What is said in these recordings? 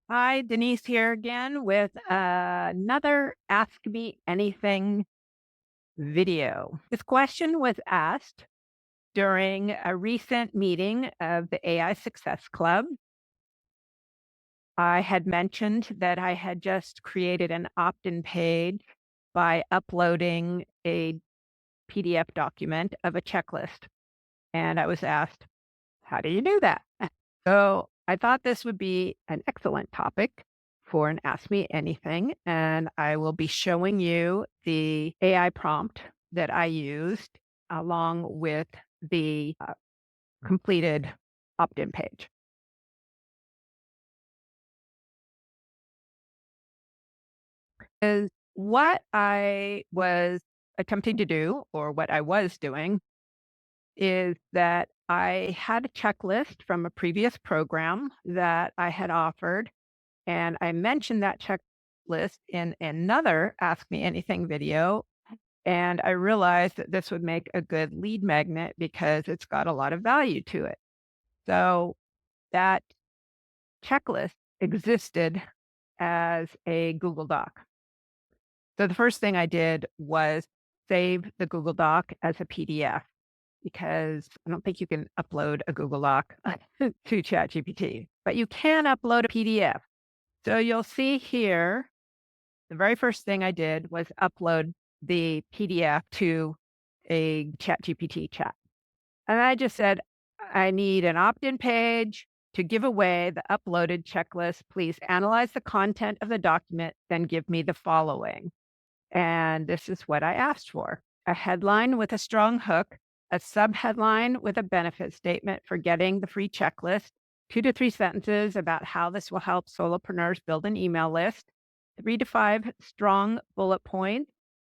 Hi, Denise here again with another Ask Me Anything video. This question was asked during a recent meeting of the AI Success Club. I had mentioned that I had just created an opt-in page by uploading a PDF document of a checklist. And I was asked, how do you do that? So I thought this would be an excellent topic for an Ask Me Anything. And I will be showing you the AI prompt that I used along with the completed opt-in page. Is what I was attempting to do, or what I was doing, is that I had a checklist from a previous program that I had offered. And I mentioned that checklist in another Ask Me Anything video. And I realized that this would make a good lead magnet because it's got a lot of value to it. So that checklist existed as a Google Doc. So the first thing I did was save the Google Doc as a PDF because I don't think you can upload a Google Doc to ChatGPT, but you can upload a PDF. So you'll see here, the very first thing I did was upload the PDF to a ChatGPT chat. And I just said, I need an opt-in page to give away the uploaded checklist. Please analyze the content of the document, then give me the following. And this is what I asked for: a headline with a strong hook, a subheadline with a benefit statement for getting the free checklist, 2 to 3 sentences about how this will help solopreneurs build an email list, 3 to 5 strong bullet points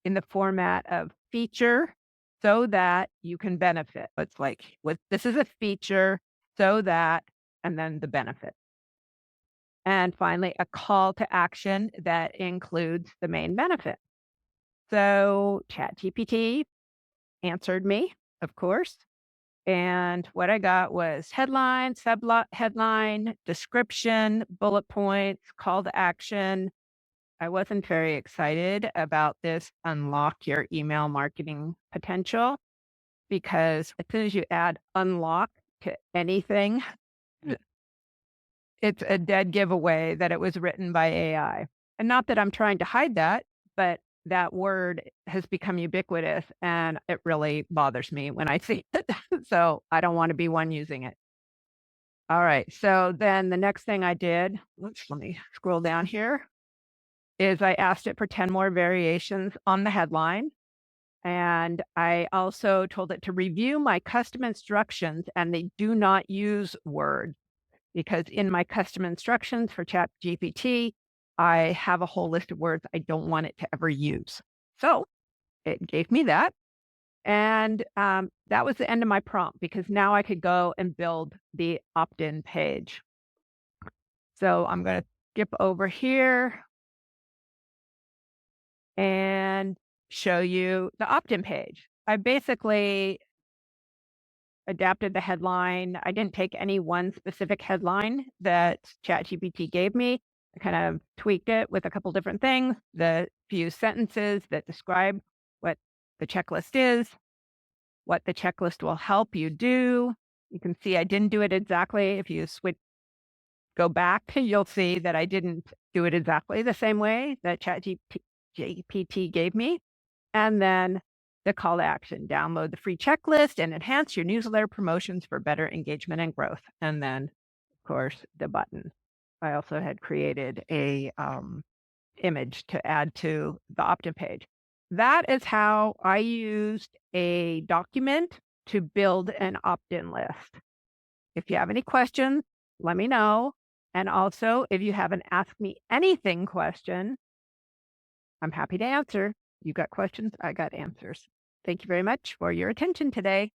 in the format of feature so that you can benefit. It's like, this is a feature so that, and then the benefit. And finally, a call to action that includes the main benefit. So ChatGPT answered me, of course. And what I got was headline, headline, description, bullet points, call to action. I wasn't very excited about this unlock your email marketing potential because as soon as you add unlock to anything, it's a dead giveaway that it was written by AI. And not that I'm trying to hide that, but that word has become ubiquitous and it really bothers me when I see it. So I don't want to be one using it. All right. So then the next thing I did, let me scroll down here, is I asked it for 10 more variations on the headline. And I also told it to review my custom instructions, and they do not use words, because in my custom instructions for ChatGPT, I have a whole list of words I don't want it to ever use. So it gave me that. And that was the end of my prompt because now I could go and build the opt-in page. So I'm going to skip over here and show you the opt-in page. I basically adapted the headline. I didn't take any one specific headline that ChatGPT gave me. I kind of tweaked it with a couple different things, the few sentences that describe what the checklist is, what the checklist will help you do. You can see I didn't do it exactly. If you go back, you'll see that I didn't do it exactly the same way that ChatGPT gave me. And then the call to action: download the free checklist and enhance your newsletter promotions for better engagement and growth. And then, of course, the button. I also had created a image to add to the opt-in page. That is how I used a document to build an opt-in list. If you have any questions, let me know. And also, if you have an Ask Me Anything question, I'm happy to answer. You got questions, I got answers. Thank you very much for your attention today.